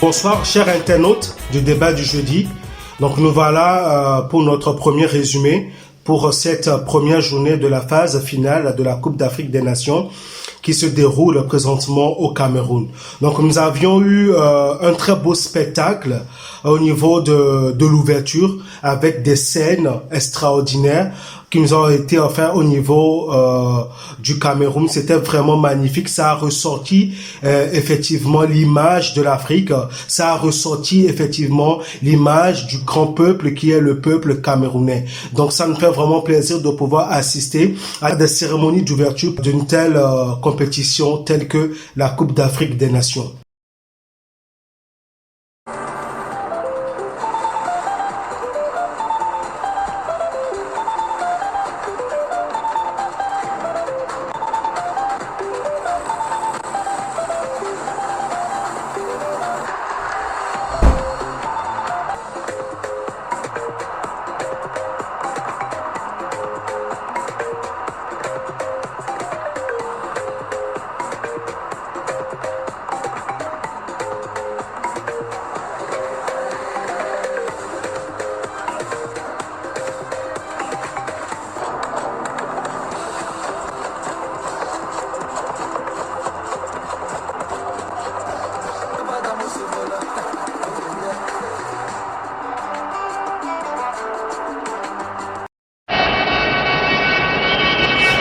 Bonsoir chers internautes du débat du jeudi. Donc nous voilà pour notre premier résumé pour cette première journée de la phase finale de la Coupe d'Afrique des Nations qui se déroule présentement au Cameroun. Donc nous avions eu un très beau spectacle au niveau de l'ouverture avec des scènes extraordinaires qui nous ont été offertes au niveau du Cameroun. C'était vraiment magnifique. Ça a ressorti effectivement l'image de l'Afrique. Ça a ressorti effectivement l'image du grand peuple qui est le peuple camerounais. Donc ça nous fait vraiment plaisir de pouvoir assister à des cérémonies d'ouverture d'une telle compétition telle que la Coupe d'Afrique des Nations.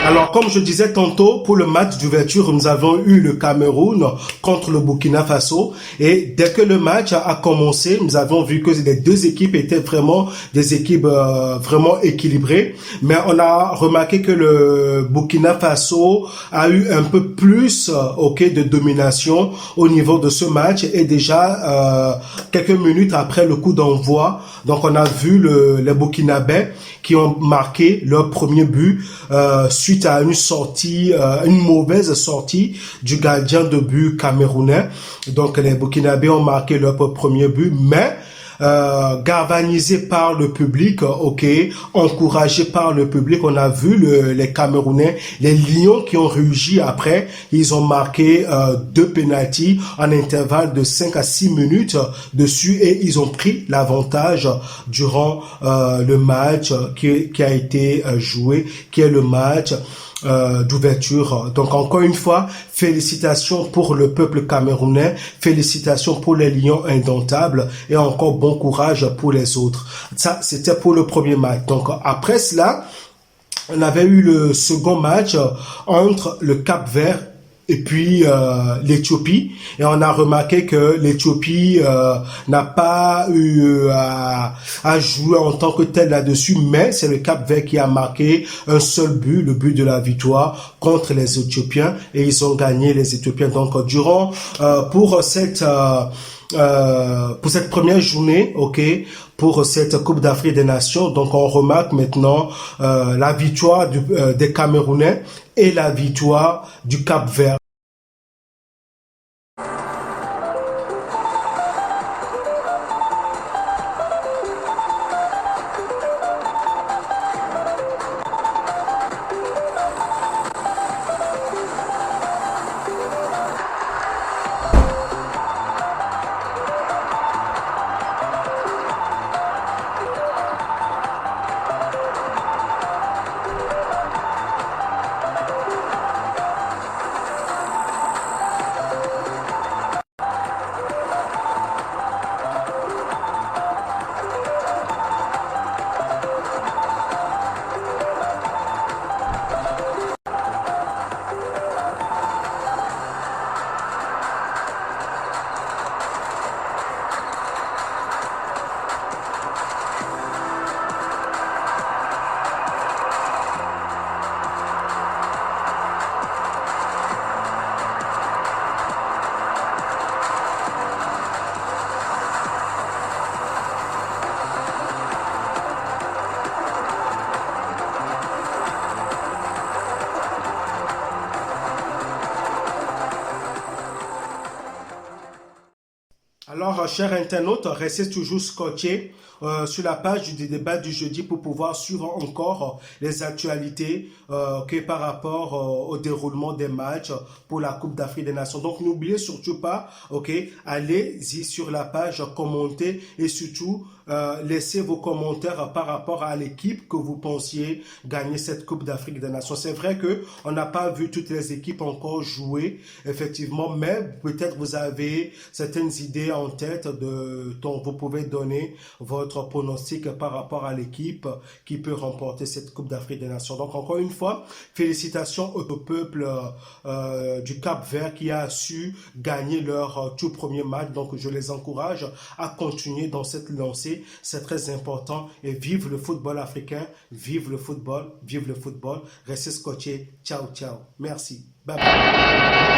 Alors, comme je disais tantôt, pour le match d'ouverture, nous avons eu le Cameroun contre le Burkina Faso. Et dès que le match a commencé, nous avons vu que les deux équipes étaient vraiment des équipes vraiment équilibrées. Mais on a remarqué que le Burkina Faso a eu un peu plus de domination au niveau de ce match. Et déjà, quelques minutes après le coup d'envoi, donc on a vu les Burkinabés qui ont marqué leur premier but suite à une sortie, une mauvaise sortie du gardien de but camerounais. Donc les Burkinabés ont marqué leur premier but, mais galvanisé par le public, encouragé par le public, on a vu les Camerounais, les Lions qui ont réagi après, ils ont marqué 2 pénaltys en intervalle de 5 à 6 minutes dessus et ils ont pris l'avantage durant le match qui a été joué, qui est le match d'ouverture. Donc encore une fois, félicitations pour le peuple camerounais, félicitations pour les Lions indomptables et encore bon courage pour les autres. Ça, c'était pour le premier match. Donc après cela, on avait eu le second match entre le Cap-Vert et puis l'Éthiopie. Et on a remarqué que l'Éthiopie n'a pas eu à jouer en tant que tel là-dessus, mais c'est le Cap-Vert qui a marqué un seul but, le but de la victoire contre les Éthiopiens, et ils ont gagné les Éthiopiens. Donc durant pour cette première journée, pour cette Coupe d'Afrique des Nations, donc on remarque maintenant la victoire des Camerounais et la victoire du Cap-Vert. Alors, chers internautes, restez toujours scotchés sur la page du débat du jeudi pour pouvoir suivre encore les actualités que par rapport au déroulement des matchs pour la Coupe d'Afrique des Nations. Donc, n'oubliez surtout pas, ok, allez-y sur la page, commentez et surtout laissez vos commentaires par rapport à l'équipe que vous pensiez gagner cette Coupe d'Afrique des Nations. C'est vrai que on n'a pas vu toutes les équipes encore jouer, effectivement, mais peut-être vous avez certaines idées en tête dont vous pouvez donner votre pronostic par rapport à l'équipe qui peut remporter cette Coupe d'Afrique des Nations. Donc, encore une fois, félicitations au peuple du Cap-Vert qui a su gagner leur tout premier match. Donc, je les encourage à continuer dans cette lancée. C'est très important. Et vive le football africain, vive le football, vive le football. Restez scotchés. Ciao, ciao. Merci. Bye bye.